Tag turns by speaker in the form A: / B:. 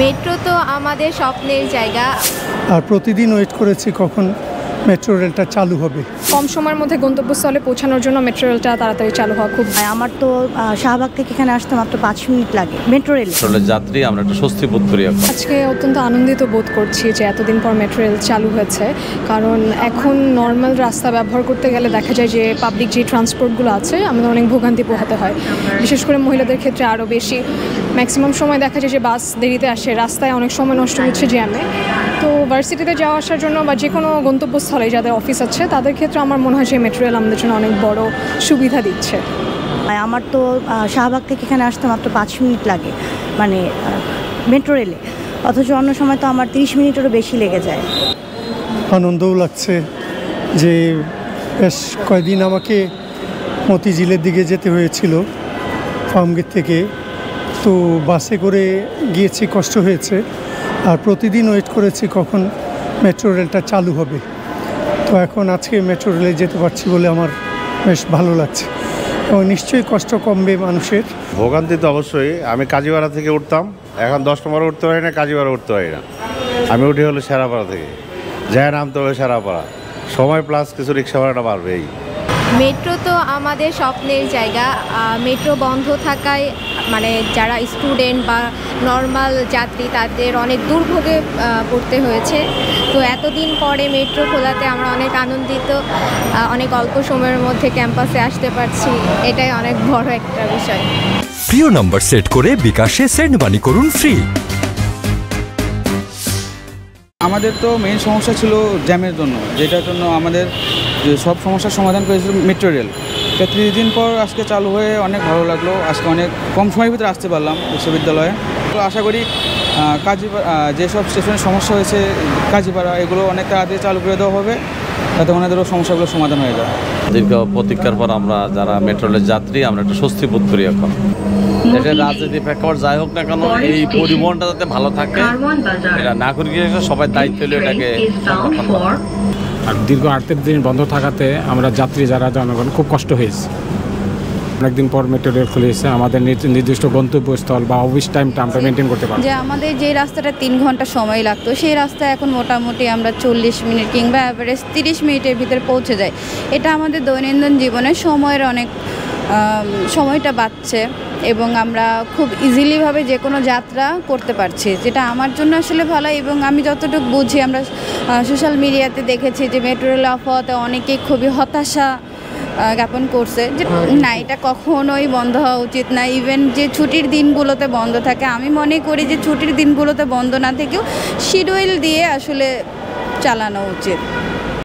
A: Metro তো আমাদের স্বপ্নের জায়গা।
B: আর প্রতিদিন ওয়েট করেছি কখন মেট্রো রেলটা চালু হবে।
C: কম সময়ের মধ্যে গন্তব্যস্থলে পৌঁছানোর জন্য মেট্রো রেলটা তাড়াতাড়ি চালু হওয়া খুব।
D: আমার তো শাহবাগ থেকে এখানে আসতে মাত্র 5 মিনিট লাগে মেট্রো রেলে।
E: যাত্রী আমরা একটা স্বস্তি বোধ করি।
C: আজকে অত্যন্ত আনন্দিত বোধ করছি যে এতদিন পর মেট্রো রেল চালু হয়েছে, কারণ এখন নর্মাল রাস্তা ব্যবহার করতে গেলে দেখা যায় যে পাবলিক যে ট্রান্সপোর্টগুলো আছে আমাদের অনেক ভোগান্তি পোহাতে হয়, বিশেষ করে মহিলাদের ক্ষেত্রে আরও বেশি। ম্যাক্সিমাম সময় দেখা যায় যে বাস দেরিতে আসে, রাস্তায় অনেক সময় নষ্ট হচ্ছে জ্যামে। তো ভার্সিটিতে যাওয়া আসার জন্য বা যে কোনো গন্তব্যস্থলে যাদের অফিস আছে তাদের ক্ষেত্রে আমার মনে হয় যে মেট্রো রেল আমাদের জন্য অনেক বড় সুবিধা দিচ্ছে।
D: আমার তো শাহবাগ থেকে এখানে আসতে মাত্র 5 মিনিট লাগে মানে মেট্রো রেলে, অথচ অন্য সময় তো আমার 30 মিনিটেরও বেশি লেগে যায়।
B: আনন্দও লাগছে যে বেশ কয়েকদিন আমাকে মতিঝিলের দিকে যেতে হয়েছিল ফার্মগেট থেকে, তো বাসে করে গিয়েছি, কষ্ট হয়েছে। আর প্রতিদিন ওয়েট করেছি কখন মেট্রো রেলটা চালু হবে। তো এখন আজকে মেট্রো রেলে যেতে পারছি বলে আমার বেশ ভালো লাগছে এবং নিশ্চয়ই কষ্ট কমবে মানুষের।
F: ভোগান্তি তো অবশ্যই। আমি কাজীপাড়া থেকে উঠতাম, এখন 10 নম্বরে উঠতে পারি না, কাজীপাড়া উঠতে পারি না। আমি উঠি হলো শেরাপাড়া থেকে, যায় নামতে হবে শেরাপাড়া, সময় প্লাস কিছু রিক্সা ভাড়াটা বাড়বে। এই
A: মেট্রো তো আমাদের স্বপ্নের জায়গা। মেট্রো বন্ধ থাকায় মানে যারা স্টুডেন্ট বা নর্মাল যাত্রী তাদের অনেক দুর্ভোগে পড়তে হয়েছে। তো এতদিন পরে মেট্রো খোলাতে আমরা অনেক আনন্দিত, অনেক অল্প সময়ের মধ্যে ক্যাম্পাসে আসতে পারছি, এটাই অনেক বড় একটা বিষয়।
G: প্রিয় নাম্বার সেট করে বিকাশে সেন্ড মানি করুন ফ্রি।
H: আমাদের তো মেইন সমস্যা ছিল জ্যামের জন্য, যেটার জন্য আমাদের সব সমস্যার সমাধান করেছিল মেট্রো রেল। 30 দিন পর আজকে চালু হয়ে অনেক ভালো লাগলো। আজকে অনেক কম সময়ের ভিতরে আসতে পারলাম বিশ্ববিদ্যালয়ে। তো আশা করি কাজীপাড়া যেসব স্টেশনের সমস্যা হয়েছে কাজীপাড়া, এগুলো অনেক তাড়াতাড়ি চালু করে দেওয়া হবে, তাতে ওনাদেরও সমস্যাগুলো সমাধান হয়ে যায়।
E: দীর্ঘ প্রতীক্ষার পর আমরা যারা মেট্রো রেলের যাত্রী আমরা একটা স্বস্তি বোধ করি। এখন এটা রাজনীতি প্রেক্ষাপট যাই হোক না কেন, এই পরিবহনটা যাতে ভালো থাকে, এটা নাগরিক হিসেবে সবাই দায়িত্ব হলে এটাকে সংরক্ষণ করা।
I: আর দীর্ঘ 8 দিন বন্ধ থাকাতে আমরা যাত্রী যারা জনগণ খুব কষ্ট হয়েছে। অনেকদিন পর মেট্রো রেল খুলেছে, আমাদের নির্দিষ্ট গন্তব্যস্থল বা অফিস টাইমটা আমরা মেনটেন করতে পারবো।
J: যে আমাদের যে রাস্তাটা 3 ঘন্টা সময় লাগতো, সেই রাস্তা এখন মোটামুটি আমরা 40 মিনিট কিংবা অ্যাভারেজ 30 মিনিটের ভিতরে পৌঁছে যাই। এটা আমাদের দৈনন্দিন জীবনে সময়ের অনেক সময়টা বাঁচছে এবং আমরা খুব ইজিলিভাবে যে কোনো যাত্রা করতে পারছি, যেটা আমার জন্য আসলে ভালো। এবং আমি যতটুকু বুঝি, আমরা সোশ্যাল মিডিয়াতে দেখেছি যে মেট্রো রেল অফ হওয়াতে অনেকেই খুবই হতাশা জ্ঞাপন করছে যে না, এটা কখনোই বন্ধ হওয়া উচিত না। ইভেন যে ছুটির দিনগুলোতে বন্ধ থাকে, আমি মনে করি যে ছুটির দিনগুলোতে বন্ধ না থেকেও শিডিউল দিয়ে আসলে চালানো উচিত।